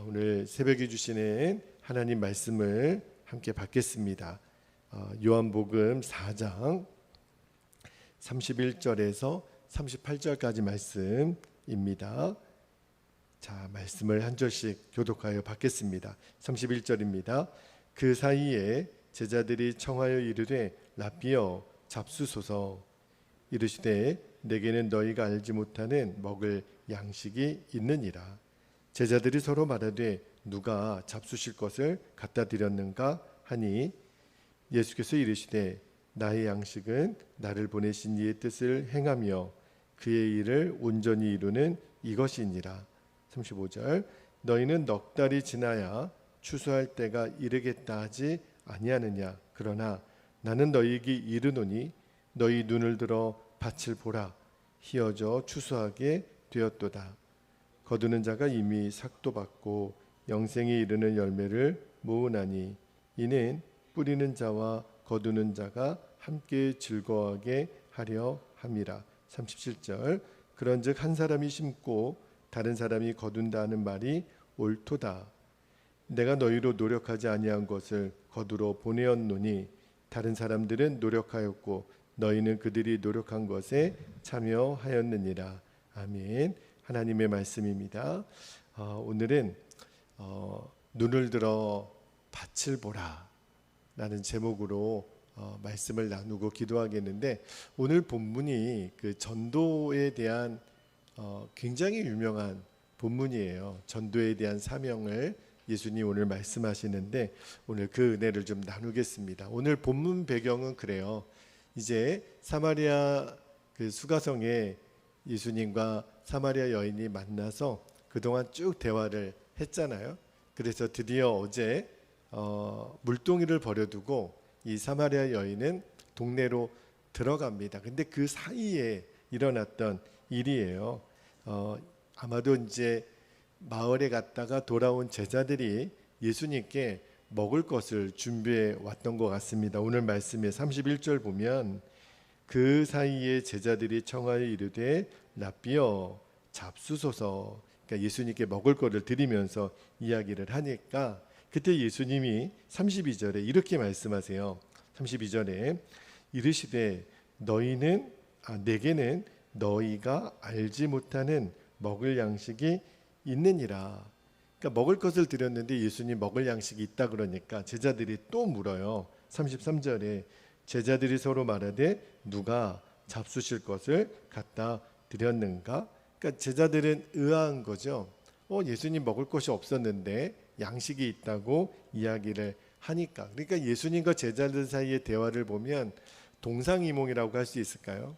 오늘 새벽에 주시는 하나님 말씀을 함께 받겠습니다. 요한복음 4장 31절에서 38절까지 말씀입니다. 자, 말씀을 한 절씩 교독하여 받겠습니다. 31절입니다. 그 사이에 제자들이 청하여 이르되 랍비여 잡수소서. 이르시되 내게는 너희가 알지 못하는 먹을 양식이 있느니라. 제자들이 서로 말하되 누가 잡수실 것을 갖다 드렸는가 하니 예수께서 이르시되 나의 양식은 나를 보내신 이의 뜻을 행하며 그의 일을 온전히 이루는 이것이니라. 35절 너희는 넉 달이 지나야 추수할 때가 이르겠다 하지 아니하느냐. 그러나 나는 너희에게 이르노니 너희 눈을 들어 밭을 보라. 희어져 추수하게 되었도다. 거두는 자가 이미 삭도 받고 영생에 이르는 열매를 모으나니 이는 뿌리는 자와 거두는 자가 함께 즐거워하게 하려 함이라. 37절 그런즉 한 사람이 심고 다른 사람이 거둔다 하는 말이 옳도다. 내가 너희로 노력하지 아니한 것을 거두러 보내었노니 다른 사람들은 노력하였고 너희는 그들이 노력한 것에 참여하였느니라. 아멘. 하나님의 말씀입니다. 오늘은 눈을 들어 밭을 보라 라는 제목으로 말씀을 나누고 기도하겠는데, 오늘 본문이 그 전도에 대한 굉장히 유명한 본문이에요. 전도에 대한 사명을 예수님 오늘 말씀하시는데 오늘 그 은혜를 좀 나누겠습니다. 오늘 본문 배경은 그래요. 이제 사마리아 그 수가성에 예수님과 사마리아 여인이 만나서 그동안 쭉 대화를 했잖아요. 그래서 드디어 어제 물동이를 버려두고 이 사마리아 여인은 동네로 들어갑니다. 근데 그 사이에 일어났던 일이에요. 아마도 이제 마을에 갔다가 돌아온 제자들이 예수님께 먹을 것을 준비해 왔던 것 같습니다. 오늘 말씀에 31절 보면 그 사이에 제자들이 청하여 이르되 랍비여 잡수소서. 그러니까 예수님께 먹을 것을 드리면서 이야기를 하니까 그때 예수님이 32절에 이렇게 말씀하세요. 32절에 이르시되 내게는 너희가 알지 못하는 먹을 양식이 있느니라. 그러니까 먹을 것을 드렸는데 예수님 먹을 양식이 있다 그러니까 제자들이 또 물어요. 33절에 제자들이 서로 말하되 누가 잡수실 것을 갖다 드렸는가? 그러니까 제자들은 의아한 거죠. 예수님 먹을 것이 없었는데 양식이 있다고 이야기를 하니까. 그러니까 예수님과 제자들 사이의 대화를 보면 동상이몽이라고 할 수 있을까요?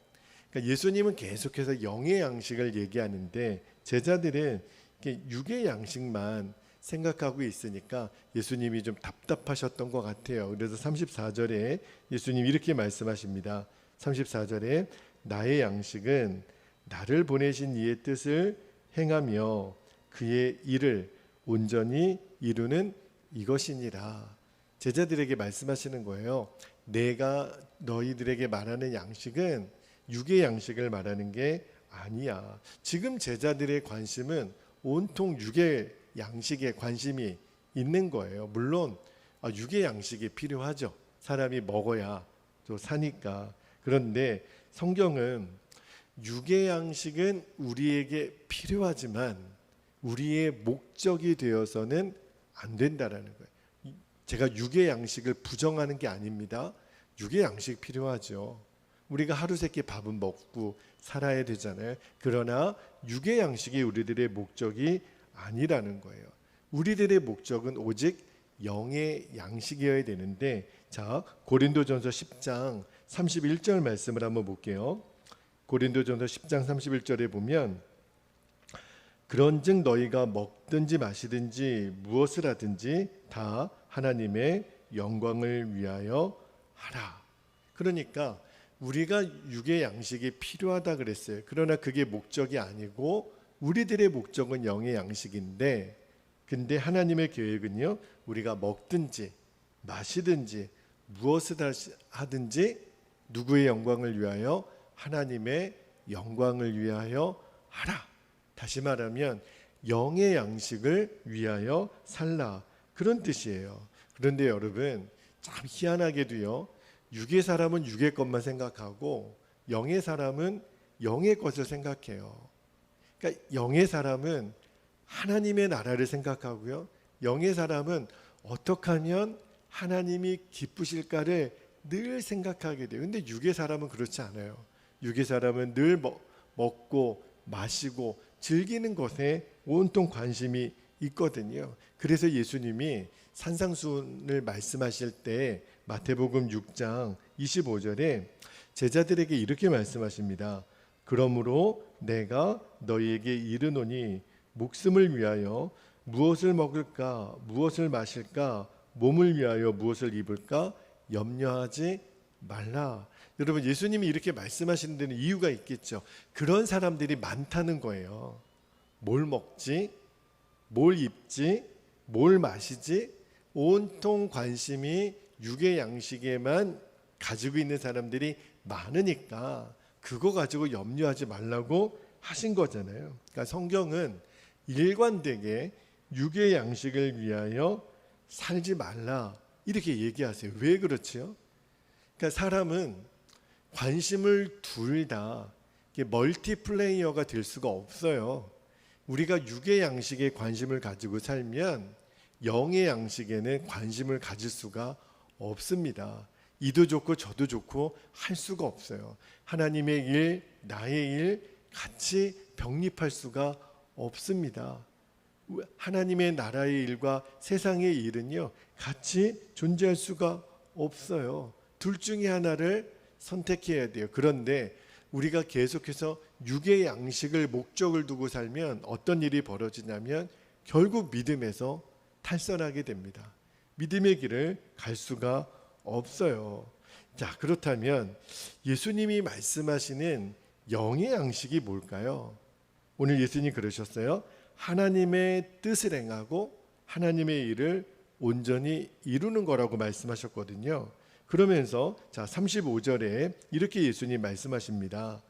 그러니까 예수님은 계속해서 영의 양식을 얘기하는데 제자들은 육의 양식만 생각하고 있으니까 예수님이 좀 답답하셨던 것 같아요. 그래서 34절에 예수님 이렇게 말씀하십니다. 34절에 나의 양식은 나를 보내신 이의 뜻을 행하며 그의 일을 온전히 이루는 이것이니라. 제자들에게 말씀하시는 거예요. 내가 너희들에게 말하는 양식은 육의 양식을 말하는 게 아니야. 지금 제자들의 관심은 온통 육의 양식에 관심이 있는 거예요. 물론 육의 양식이 필요하죠. 사람이 먹어야 또 사니까. 그런데 성경은 육의 양식은 우리에게 필요하지만 우리의 목적이 되어서는 안 된다라는 거예요. 제가 육의 양식을 부정하는 게 아닙니다. 육의 양식 필요하죠. 우리가 하루 세끼 밥은 먹고 살아야 되잖아요. 그러나 육의 양식이 우리들의 목적이 아니라는 거예요. 우리들의 목적은 오직 영의 양식이어야 되는데, 자, 고린도전서 10장 31절 말씀을 한번 볼게요. 고린도전서 10장 31절에 보면 그런즉 너희가 먹든지 마시든지 무엇을 하든지 다 하나님의 영광을 위하여 하라. 그러니까 우리가 육의 양식이 필요하다 그랬어요. 그러나 그게 목적이 아니고 우리들의 목적은 영의 양식인데, 근데 하나님의 계획은요, 우리가 먹든지 마시든지 무엇을 하든지 누구의 영광을 위하여? 하나님의 영광을 위하여 하라. 다시 말하면 영의 양식을 위하여 살라, 그런 뜻이에요. 그런데 여러분, 참 희한하게도요, 육의 사람은 육의 것만 생각하고 영의 사람은 영의 것을 생각해요. 그러니까 영의 사람은 하나님의 나라를 생각하고요, 영의 사람은 어떻게 하면 하나님이 기쁘실까를 늘 생각하게 돼요. 근데 육의 사람은 그렇지 않아요. 육의 사람은 늘 먹고 마시고 즐기는 것에 온통 관심이 있거든요. 그래서 예수님이 산상수훈을 말씀하실 때 마태복음 6장 25절에 제자들에게 이렇게 말씀하십니다. 그러므로 내가 너희에게 이르노니 목숨을 위하여 무엇을 먹을까, 무엇을 마실까, 몸을 위하여 무엇을 입을까 염려하지 말라. 여러분, 예수님이 이렇게 말씀하시는 데는 이유가 있겠죠. 그런 사람들이 많다는 거예요. 뭘 먹지, 뭘 입지, 뭘 마시지, 온통 관심이 육의 양식에만 가지고 있는 사람들이 많으니까 그거 가지고 염려하지 말라고 하신 거잖아요. 그러니까 성경은 일관되게 육의 양식을 위하여 살지 말라 이렇게 얘기하세요. 왜 그렇지요? 그러니까 사람은 관심을 둘 다 멀티플레이어가 될 수가 없어요. 우리가 육의 양식에 관심을 가지고 살면 영의 양식에는 관심을 가질 수가 없습니다. 이도 좋고 저도 좋고 할 수가 없어요. 하나님의 일, 나의 일 같이 병립할 수가 없습니다. 하나님의 나라의 일과 세상의 일은요, 같이 존재할 수가 없어요. 둘 중에 하나를 선택해야 돼요. 그런데 우리가 계속해서 육의 양식을 목적을 두고 살면 어떤 일이 벌어지냐면 결국 믿음에서 탈선하게 됩니다. 믿음의 길을 갈 수가 없어요. 자, 그렇다면 예수님이 말씀하시는 영의 양식이 뭘까요? 오늘 예수님 그러셨어요. 하나님의 뜻을 행하고 하나님의 일을 온전히 이루는 거라고 말씀하셨거든요. 그러면서 자 35절에 이렇게 예수님 말씀하십니다.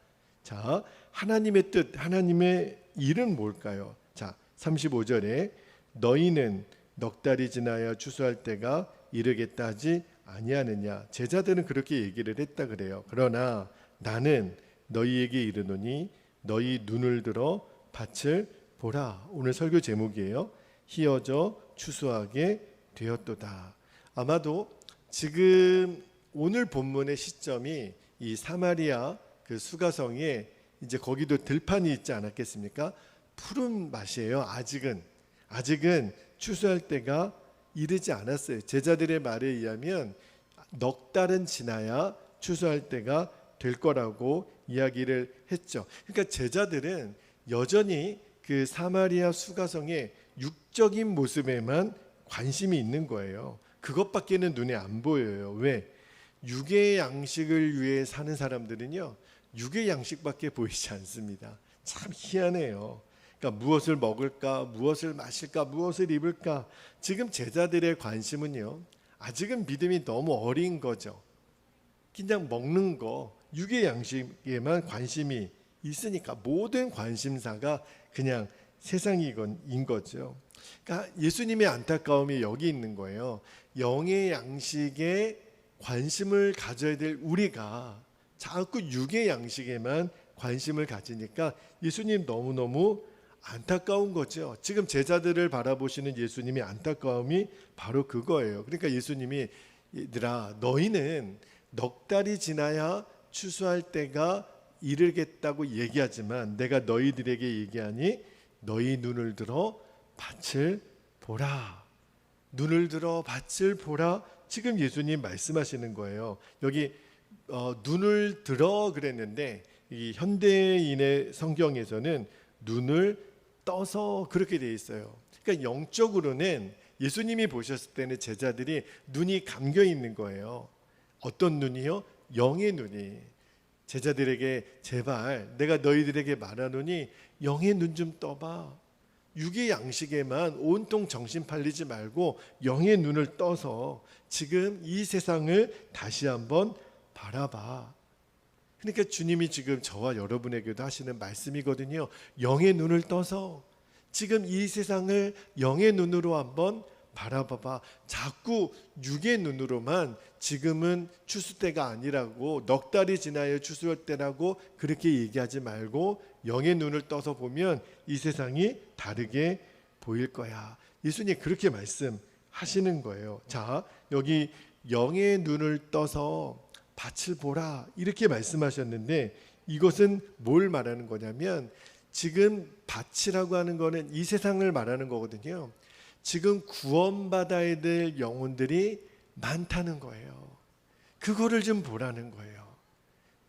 자, 하나님의 뜻, 하나님의 일은 뭘까요? 자, 35절에 너희는 넉 달이 지나야 추수할 때가 이르겠다 하지 아니하느냐. 제자들은 그렇게 얘기를 했다 그래요. 그러나 나는 너희에게 이르노니 너희 눈을 들어 밭을 보라. 오늘 설교 제목이에요. 희어져 추수하게 되었도다. 아마도 지금 오늘 본문의 시점이 이 사마리아 그 수가성에 이제 거기도 들판이 있지 않았겠습니까? 푸른 맛이에요. 아직은 추수할 때가 이르지 않았어요. 제자들의 말에 의하면 넉 달은 지나야 추수할 때가 될 거라고 이야기를 했죠. 그러니까 제자들은 여전히 그 사마리아 수가성의 육적인 모습에만 관심이 있는 거예요. 그것밖에는 눈에 안 보여요. 왜? 육의 양식을 위해 사는 사람들은요, 육의 양식밖에 보이지 않습니다. 참 희한해요. 그러니까 무엇을 먹을까, 무엇을 마실까, 무엇을 입을까. 지금 제자들의 관심은요, 아직은 믿음이 너무 어린 거죠. 그냥 먹는 거, 육의 양식에만 관심이 있으니까 모든 관심사가 그냥 세상인 거죠. 그러니까 예수님의 안타까움이 여기 있는 거예요. 영의 양식에 관심을 가져야 될 우리가 자꾸 육의 양식에만 관심을 가지니까 예수님 너무너무 안타까운 거죠. 지금 제자들을 바라보시는 예수님의 안타까움이 바로 그거예요. 그러니까 예수님이 얘들아 너희는 넉 달이 지나야 추수할 때가 이르겠다고 얘기하지만 내가 너희들에게 얘기하니 너희 눈을 들어 밭을 보라. 눈을 들어 밭을 보라. 지금 예수님 말씀하시는 거예요. 여기 눈을 들어 그랬는데 이 현대인의 성경에서는 눈을 떠서 그렇게 돼 있어요. 그러니까 영적으로는 예수님이 보셨을 때는 제자들이 눈이 감겨 있는 거예요. 어떤 눈이요? 영의 눈이. 제자들에게 제발 내가 너희들에게 말하노니 영의 눈 좀 떠봐. 육의 양식에만 온통 정신 팔리지 말고 영의 눈을 떠서 지금 이 세상을 다시 한번 바라봐. 그러니까 주님이 지금 저와 여러분에게도 하시는 말씀이거든요. 영의 눈을 떠서 지금 이 세상을 영의 눈으로 한번 바라봐봐. 자꾸 육의 눈으로만 지금은 추수 때가 아니라고, 넉 달이 지나야 추수 때라고 그렇게 얘기하지 말고 영의 눈을 떠서 보면 이 세상이 다르게 보일 거야. 예수님 그렇게 말씀하시는 거예요. 자, 여기 영의 눈을 떠서 밭을 보라 이렇게 말씀하셨는데, 이것은 뭘 말하는 거냐면 지금 밭이라고 하는 거는 이 세상을 말하는 거거든요. 지금 구원받아야 될 영혼들이 많다는 거예요. 그거를 좀 보라는 거예요.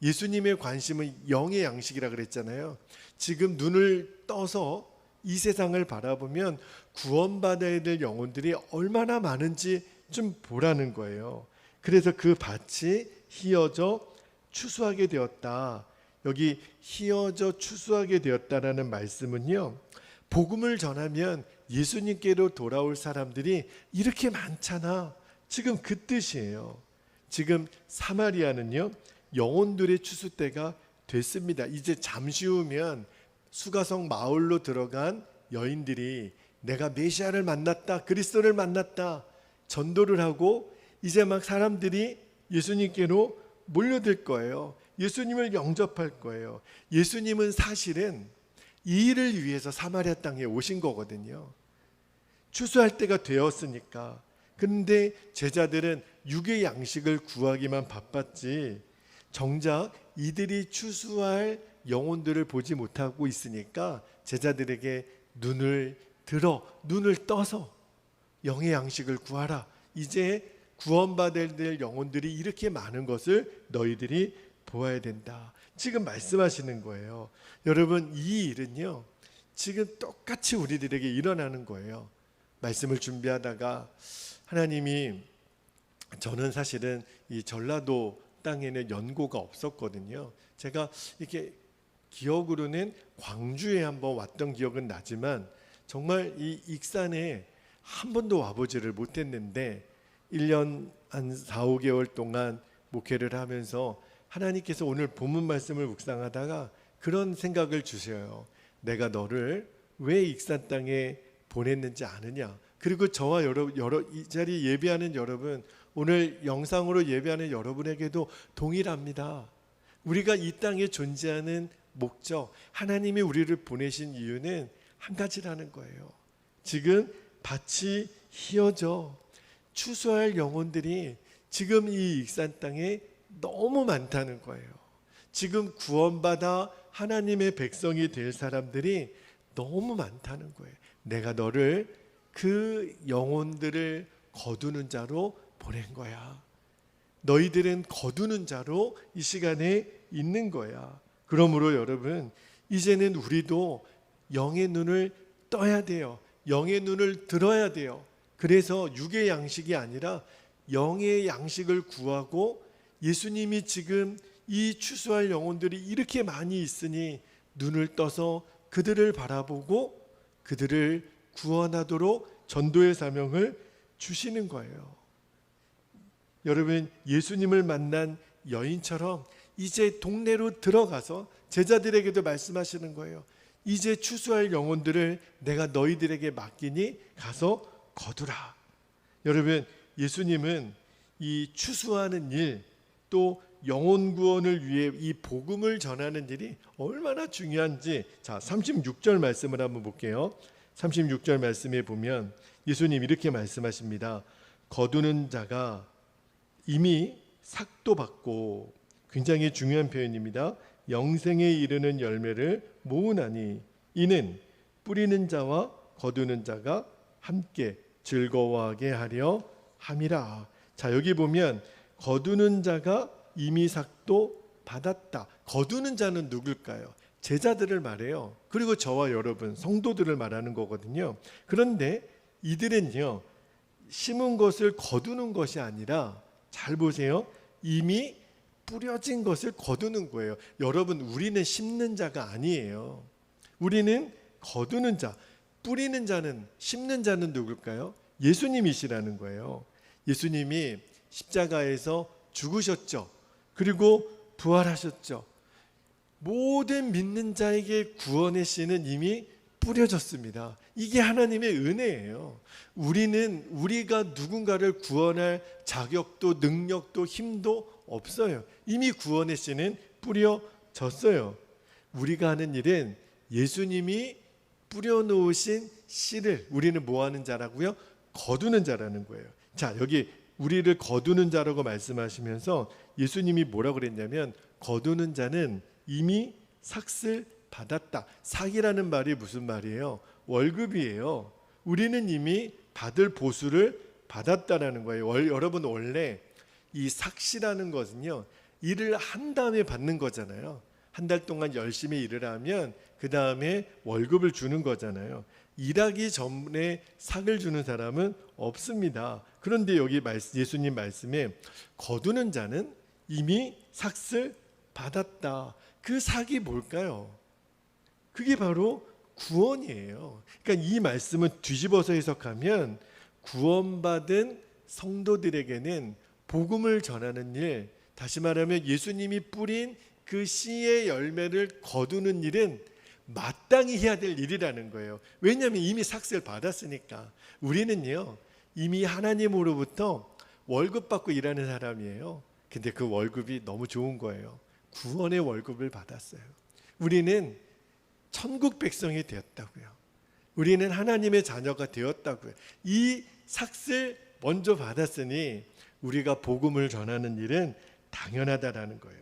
예수님의 관심은 영의 양식이라 그랬잖아요. 지금 눈을 떠서 이 세상을 바라보면 구원받아야 될 영혼들이 얼마나 많은지 좀 보라는 거예요. 그래서 그 밭이 휘어져 추수하게 되었다. 여기 휘어져 추수하게 되었다라는 말씀은요, 복음을 전하면 예수님께로 돌아올 사람들이 이렇게 많잖아. 지금 그 뜻이에요. 지금 사마리아는요, 영혼들의 추수 때가 됐습니다. 이제 잠시 후면 수가성 마을로 들어간 여인들이 내가 메시아를 만났다, 그리스도를 만났다 전도를 하고 이제 막 사람들이 예수님께로 몰려들 거예요. 예수님을 영접할 거예요. 예수님은 사실은 이 일을 위해서 사마리아 땅에 오신 거거든요. 추수할 때가 되었으니까. 그런데 제자들은 육의 양식을 구하기만 바빴지 정작 이들이 추수할 영혼들을 보지 못하고 있으니까 제자들에게 눈을 떠서 영의 양식을 구하라. 이제 구원받아야 될 영혼들이 이렇게 많은 것을 너희들이 보아야 된다. 지금 말씀하시는 거예요. 여러분, 이 일은요, 지금 똑같이 우리들에게 일어나는 거예요. 말씀을 준비하다가 하나님이, 저는 사실은 이 전라도 땅에는 연고가 없었거든요. 제가 이렇게 기억으로는 광주에 한번 왔던 기억은 나지만 정말 이 익산에 한 번도 와보지를 못했는데 1년 한 4, 5개월 동안 목회를 하면서 하나님께서 오늘 본문 말씀을 묵상하다가 그런 생각을 주셔요. 내가 너를 왜 익산 땅에 보냈는지 아느냐. 그리고 저와 이 자리 예배하는 여러분, 오늘 영상으로 예배하는 여러분에게도 동일합니다. 우리가 이 땅에 존재하는 목적, 하나님이 우리를 보내신 이유는 한 가지라는 거예요. 지금 밭이 휘어져 추수할 영혼들이 지금 이 익산 땅에 너무 많다는 거예요. 지금 구원받아 하나님의 백성이 될 사람들이 너무 많다는 거예요. 내가 너를 그 영혼들을 거두는 자로 보낸 거야. 너희들은 거두는 자로 이 시간에 있는 거야. 그러므로 여러분, 이제는 우리도 영의 눈을 떠야 돼요. 영의 눈을 들어야 돼요. 그래서 육의 양식이 아니라 영의 양식을 구하고, 예수님이 지금 이 추수할 영혼들이 이렇게 많이 있으니 눈을 떠서 그들을 바라보고 그들을 구원하도록 전도의 사명을 주시는 거예요. 여러분, 예수님을 만난 여인처럼 이제 동네로 들어가서 제자들에게도 말씀하시는 거예요. 이제 추수할 영혼들을 내가 너희들에게 맡기니 가서 거두라. 여러분, 예수님은 이 추수하는 일, 또 영혼 구원을 위해 이 복음을 전하는 일이 얼마나 중요한지, 자 36절 말씀을 한번 볼게요. 36절 말씀에 보면 예수님 이렇게 말씀하십니다. 거두는 자가 이미 삭도 받고, 굉장히 중요한 표현입니다. 영생에 이르는 열매를 모으나니 이는 뿌리는 자와 거두는 자가 함께 즐거워하게 하려 함이라. 자, 여기 보면 거두는 자가 이미 삭도 받았다. 거두는 자는 누굴까요? 제자들을 말해요. 그리고 저와 여러분 성도들을 말하는 거거든요. 그런데 이들은요, 심은 것을 거두는 것이 아니라, 잘 보세요, 이미 뿌려진 것을 거두는 거예요. 여러분, 우리는 심는 자가 아니에요. 우리는 거두는 자. 뿌리는 자는, 심는 자는 누굴까요? 예수님이시라는 거예요. 예수님이 십자가에서 죽으셨죠. 그리고 부활하셨죠. 모든 믿는 자에게 구원의 씨는 이미 뿌려졌습니다. 이게 하나님의 은혜예요. 우리가 누군가를 구원할 자격도 능력도 힘도 없어요. 이미 구원의 씨는 뿌려졌어요. 우리가 하는 일은 예수님이 뿌려놓으신 씨를 우리는 뭐 하는 자라고요? 거두는 자라는 거예요. 자, 여기 우리를 거두는 자라고 말씀하시면서 예수님이 뭐라고 그랬냐면, 거두는 자는 이미 삭을 받았다. 삭이라는 말이 무슨 말이에요? 월급이에요. 우리는 이미 받을 보수를 받았다라는 거예요. 여러분, 원래 이 삭시라는 것은요, 일을 한 다음에 받는 거잖아요. 한 달 동안 열심히 일을 하면 그 다음에 월급을 주는 거잖아요. 일하기 전에 삭을 주는 사람은 없습니다. 그런데 여기 예수님 말씀에 거두는 자는 이미 삭을 받았다. 그 삭이 뭘까요? 그게 바로 구원이에요. 그러니까 이 말씀을 뒤집어서 해석하면 구원받은 성도들에게는 복음을 전하는 일, 다시 말하면 예수님이 뿌린 그 씨의 열매를 거두는 일은 마땅히 해야 될 일이라는 거예요. 왜냐하면 이미 삭을 받았으니까. 우리는요, 이미 하나님으로부터 월급 받고 일하는 사람이에요. 근데 그 월급이 너무 좋은 거예요. 구원의 월급을 받았어요. 우리는 천국 백성이 되었다고요. 우리는 하나님의 자녀가 되었다고요. 이 삭을 먼저 받았으니 우리가 복음을 전하는 일은 당연하다라는 거예요.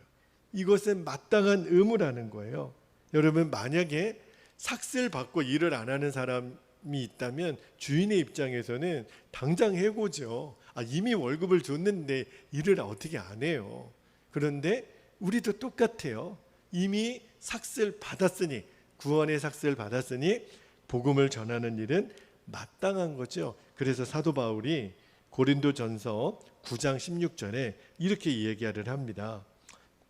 이것은 마땅한 의무라는 거예요. 여러분, 만약에 삭을 받고 일을 안 하는 사람이 있다면 주인의 입장에서는 당장 해고죠. 이미 월급을 줬는데 일을 어떻게 안 해요. 그런데 우리도 똑같아요. 이미 삭을 받았으니, 구원의 삭을 받았으니 복음을 전하는 일은 마땅한 거죠. 그래서 사도 바울이 고린도전서 9장 16절에 이렇게 얘기를 합니다.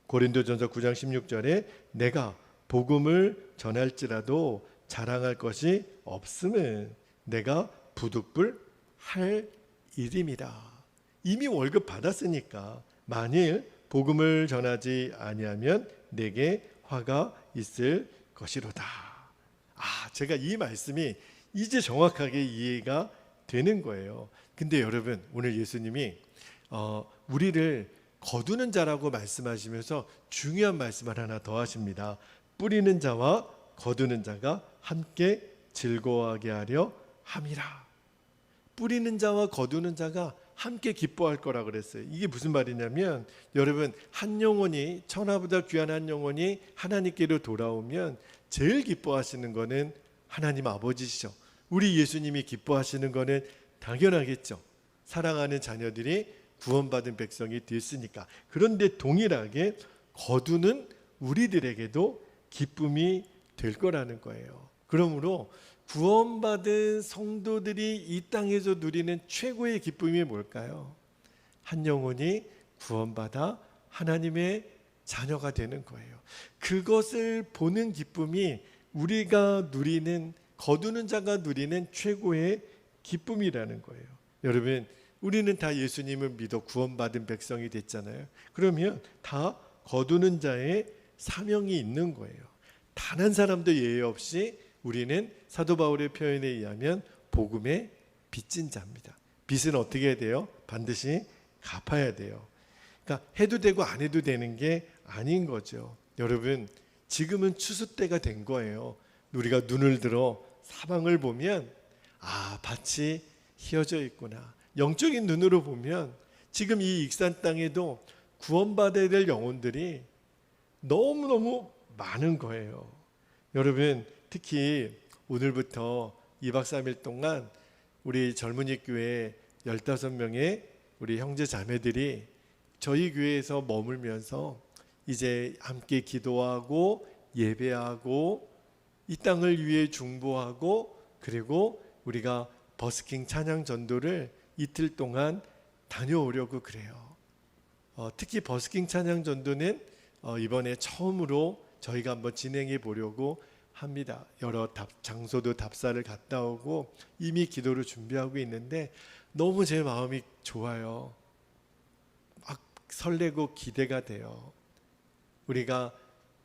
고린도전서 9장 16절에 내가 복음을 전할지라도 자랑할 것이 없음은 내가 부득불 할 일임이라. 이미 월급 받았으니까 만일 복음을 전하지 아니하면 내게 화가 있을 것이로다. 제가 이 말씀이 이제 정확하게 이해가 되는 거예요. 근데 여러분, 오늘 예수님이 우리를 거두는 자라고 말씀하시면서 중요한 말씀을 하나 더 하십니다. 뿌리는 자와 거두는 자가 함께 즐거워하게 하려 함이라. 뿌리는 자와 거두는 자가 함께 기뻐할 거라 그랬어요. 이게 무슨 말이냐면, 여러분, 한 영혼이, 천하보다 귀한 한 영혼이 하나님께로 돌아오면 제일 기뻐하시는 거는 하나님 아버지시죠. 우리 예수님이 기뻐하시는 거는 당연하겠죠. 사랑하는 자녀들이 구원받은 백성이 됐으니까. 그런데 동일하게 거두는 우리들에게도 기쁨이 될 거라는 거예요. 그러므로 구원받은 성도들이 이 땅에서 누리는 최고의 기쁨이 뭘까요? 한 영혼이 구원받아 하나님의 자녀가 되는 거예요. 그것을 보는 기쁨이 우리가 누리는, 거두는 자가 누리는 최고의 기쁨이라는 거예요. 여러분, 우리는 다 예수님을 믿어 구원받은 백성이 됐잖아요. 그러면 다 거두는 자의 사명이 있는 거예요. 단 한 사람도 예외 없이 우리는 사도 바울의 표현에 의하면 복음의 빚진 자입니다. 빚은 어떻게 해야 돼요? 반드시 갚아야 돼요. 그러니까 해도 되고 안 해도 되는 게 아닌 거죠. 여러분, 지금은 추수 때가 된 거예요. 우리가 눈을 들어 사방을 보면 밭이 휘어져 있구나. 영적인 눈으로 보면 지금 이 익산 땅에도 구원받아야 될 영혼들이 너무너무 많은 거예요. 여러분, 특히 오늘부터 2박 3일 동안 우리 젊은이 교회 15명의 우리 형제 자매들이 저희 교회에서 머물면서 이제 함께 기도하고 예배하고 이 땅을 위해 중보하고, 그리고 우리가 버스킹 찬양 전도를 이틀 동안 다녀오려고 그래요. 특히 버스킹 찬양 전도는 이번에 처음으로 저희가 한번 진행해 보려고 합니다. 여러 장소도 답사를 갔다 오고 이미 기도를 준비하고 있는데 너무 제 마음이 좋아요. 막 설레고 기대가 돼요. 우리가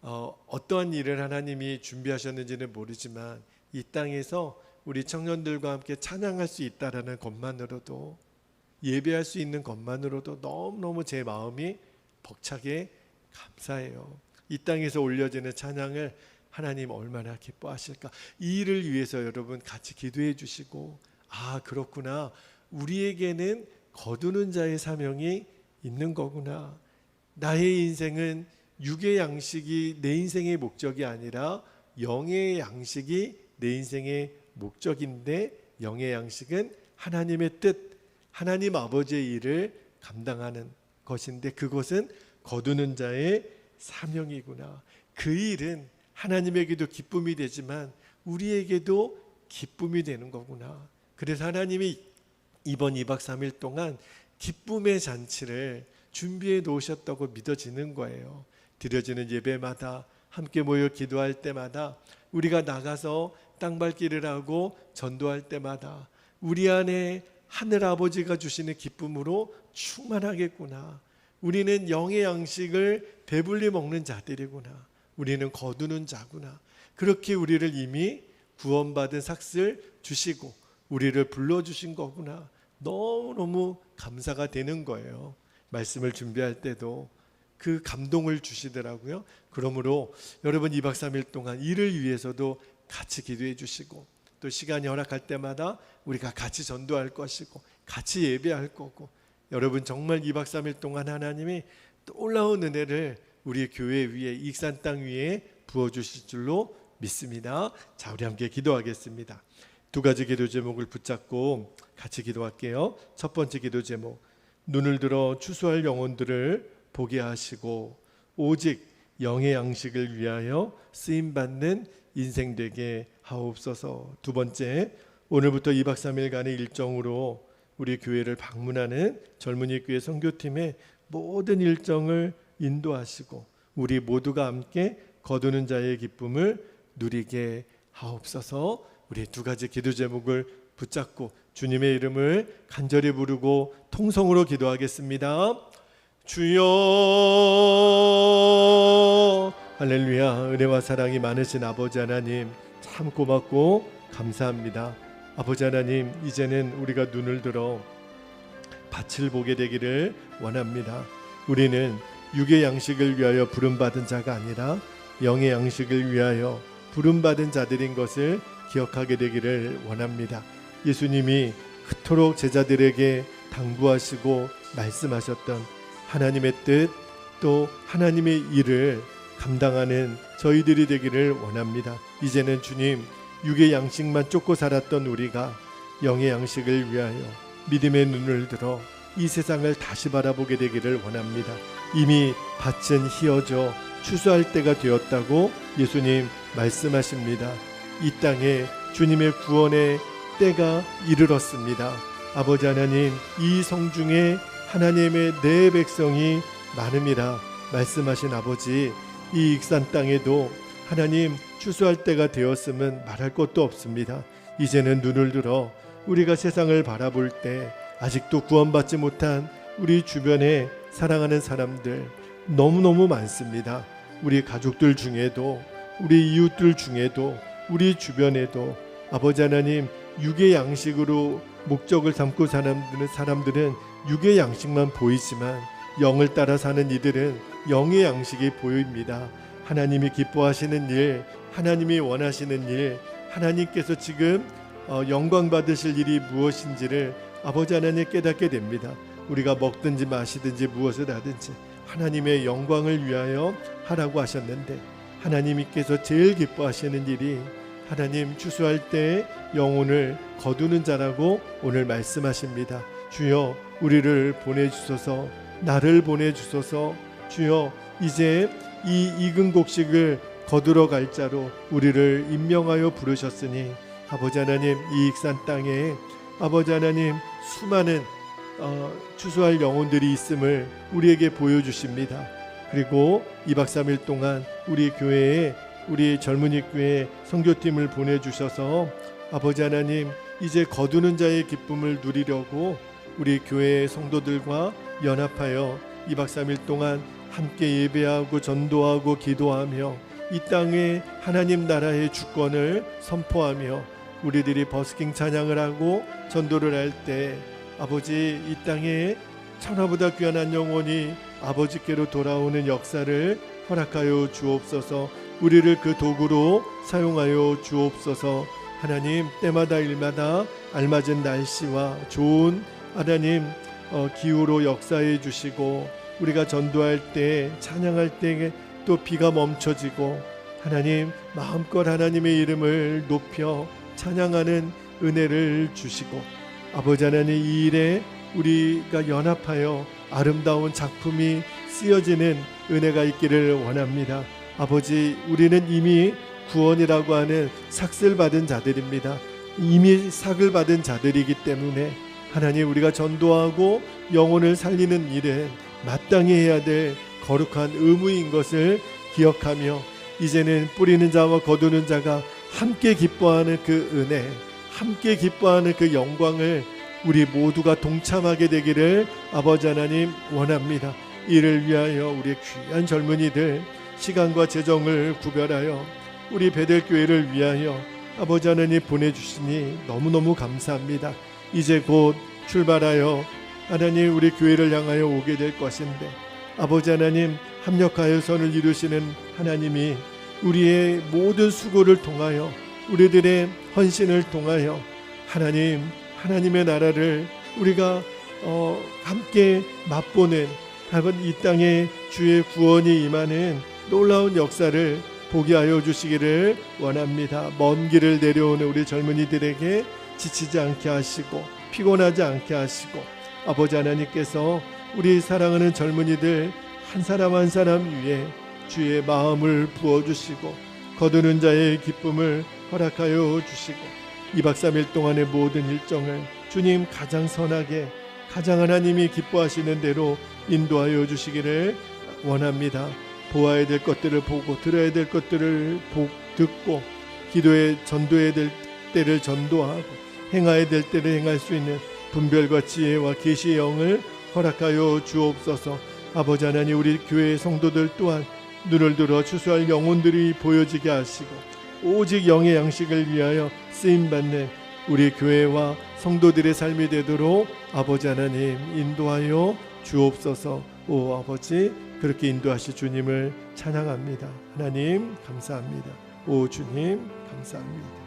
어떠한 일을 하나님이 준비하셨는지는 모르지만 이 땅에서 우리 청년들과 함께 찬양할 수 있다라는 것만으로도, 예배할 수 있는 것만으로도 너무너무 제 마음이 벅차게 감사해요. 이 땅에서 올려지는 찬양을 하나님 얼마나 기뻐하실까. 이 일을 위해서 여러분 같이 기도해 주시고, 아 그렇구나, 우리에게는 거두는 자의 사명이 있는 거구나. 나의 인생은 육의 양식이 내 인생의 목적이 아니라 영의 양식이 내 인생의 목적인데, 영의 양식은 하나님의 뜻, 하나님 아버지의 일을 감당하는 것인데, 그것은 거두는 자의 사명이구나. 그 일은 하나님에게도 기쁨이 되지만 우리에게도 기쁨이 되는 거구나. 그래서 하나님이 이번 2박 3일 동안 기쁨의 잔치를 준비해 놓으셨다고 믿어지는 거예요. 드려지는 예배마다, 함께 모여 기도할 때마다, 우리가 나가서 땅밟기를 하고 전도할 때마다 우리 안에 하늘 아버지가 주시는 기쁨으로 충만하겠구나. 우리는 영의 양식을 배불리 먹는 자들이구나. 우리는 거두는 자구나. 그렇게 우리를 이미 구원받은 삭슬 주시고 우리를 불러주신 거구나. 너무너무 감사가 되는 거예요. 말씀을 준비할 때도 그 감동을 주시더라고요. 그러므로 여러분 2박 3일 동안 이를 위해서도 같이 기도해 주시고, 또 시간이 허락할 때마다 우리가 같이 전도할 것이고 같이 예배할 거고, 여러분 정말 2박 3일 동안 하나님이 놀라운 은혜를 우리 교회 위에, 익산 땅 위에 부어주실 줄로 믿습니다. 자, 우리 함께 기도하겠습니다. 두 가지 기도 제목을 붙잡고 같이 기도할게요. 첫 번째 기도 제목, 눈을 들어 추수할 영혼들을 보게 하시고 오직 영의 양식을 위하여 쓰임받는 인생 되게 하옵소서. 두 번째, 오늘부터 2박 3일간의 일정으로 우리 교회를 방문하는 젊은이 교회 선교팀의 모든 일정을 인도하시고 우리 모두가 함께 거두는 자의 기쁨을 누리게 하옵소서. 우리 두 가지 기도 제목을 붙잡고 주님의 이름을 간절히 부르고 통성으로 기도하겠습니다. 주여, 할렐루야. 은혜와 사랑이 많으신 아버지 하나님, 참 고맙고 감사합니다. 아버지 하나님, 이제는 우리가 눈을 들어 밭을 보게 되기를 원합니다. 우리는 육의 양식을 위하여 부름받은 자가 아니라 영의 양식을 위하여 부름받은 자들인 것을 기억하게 되기를 원합니다. 예수님이 그토록 제자들에게 당부하시고 말씀하셨던 하나님의 뜻, 또 하나님의 일을 감당하는 저희들이 되기를 원합니다. 이제는 주님, 육의 양식만 쫓고 살았던 우리가 영의 양식을 위하여 믿음의 눈을 들어 이 세상을 다시 바라보게 되기를 원합니다. 이미 밭은 희어져 추수할 때가 되었다고 예수님 말씀하십니다. 이 땅에 주님의 구원의 때가 이르렀습니다. 아버지 하나님, 이 성중에 하나님의 내 백성이 많음이라 말씀하신 아버지, 이 익산 땅에도 하나님 추수할 때가 되었으면 말할 것도 없습니다. 이제는 눈을 들어 우리가 세상을 바라볼 때 아직도 구원받지 못한 우리 주변에 사랑하는 사람들 너무너무 많습니다. 우리 가족들 중에도, 우리 이웃들 중에도, 우리 주변에도 아버지 하나님, 육의 양식으로 목적을 삼고 사람들은 육의 양식만 보이지만 영을 따라 사는 이들은 영의 양식이 보입니다. 하나님이 기뻐하시는 일, 하나님이 원하시는 일, 하나님께서 지금 영광 받으실 일이 무엇인지를 아버지 하나님 깨닫게 됩니다. 우리가 먹든지 마시든지 무엇을 하든지 하나님의 영광을 위하여 하라고 하셨는데, 하나님께서 제일 기뻐하시는 일이 하나님 추수할 때 영혼을 거두는 자라고 오늘 말씀하십니다. 주여, 우리를 보내주소서, 나를 보내주소서. 주여, 이제 이 익은 곡식을 거두러 갈 자로 우리를 임명하여 부르셨으니 아버지 하나님, 이 익산 땅에 아버지 하나님 수많은 추수할 영혼들이 있음을 우리에게 보여주십니다. 그리고 2박 3일 동안 우리 교회에, 우리 젊은이 교회 선교팀을 보내주셔서 아버지 하나님, 이제 거두는 자의 기쁨을 누리려고 우리 교회 성도들과 연합하여 2박 3일 동안 함께 예배하고 전도하고 기도하며 이 땅에 하나님 나라의 주권을 선포하며 우리들이 버스킹 찬양을 하고 전도를 할 때 아버지 이 땅에 천하보다 귀한 영혼이 아버지께로 돌아오는 역사를 허락하여 주옵소서. 우리를 그 도구로 사용하여 주옵소서. 하나님 때마다 일마다 알맞은 날씨와 좋은 하나님 기후로 역사해 주시고 우리가 전도할 때 찬양할 때 또 비가 멈춰지고 하나님 마음껏 하나님의 이름을 높여 찬양하는 은혜를 주시고 아버지 하나님 이 일에 우리가 연합하여 아름다운 작품이 쓰여지는 은혜가 있기를 원합니다. 아버지 우리는 이미 구원이라고 하는 삭을 받은 자들입니다. 이미 삭을 받은 자들이기 때문에 하나님 우리가 전도하고 영혼을 살리는 일은 마땅히 해야 될 거룩한 의무인 것을 기억하며 이제는 뿌리는 자와 거두는 자가 함께 기뻐하는 그 은혜, 함께 기뻐하는 그 영광을 우리 모두가 동참하게 되기를 아버지 하나님 원합니다. 이를 위하여 우리 귀한 젊은이들 시간과 재정을 구별하여 우리 베델교회를 위하여 아버지 하나님 보내주시니 너무너무 감사합니다. 이제 곧 출발하여 하나님 우리 교회를 향하여 오게 될 것인데 아버지 하나님 합력하여 선을 이루시는 하나님이 우리의 모든 수고를 통하여 우리들의 헌신을 통하여 하나님의 나라를 우리가 함께 맛보는 이 땅에 주의 구원이 임하는 놀라운 역사를 보게 하여 주시기를 원합니다. 먼 길을 내려오는 우리 젊은이들에게 지치지 않게 하시고 피곤하지 않게 하시고 아버지 하나님께서 우리 사랑하는 젊은이들 한 사람 한 사람 위에 주의 마음을 부어주시고 거두는 자의 기쁨을 허락하여 주시고 2박 3일 동안의 모든 일정을 주님 가장 선하게 가장 하나님이 기뻐하시는 대로 인도하여 주시기를 원합니다. 보아야 될 것들을 보고 들어야 될 것들을 듣고 전도해야 될 때를 전도하고 행해야 될 때를 행할 수 있는 분별과 지혜와 계시의 영을 허락하여 주옵소서. 아버지 하나님 우리 교회의 성도들 또한 눈을 들어 추수할 영혼들이 보여지게 하시고 오직 영의 양식을 위하여 쓰임받는 우리 교회와 성도들의 삶이 되도록 아버지 하나님 인도하여 주옵소서. 오 아버지 그렇게 인도하실 주님을 찬양합니다. 하나님 감사합니다. 오 주님 감사합니다.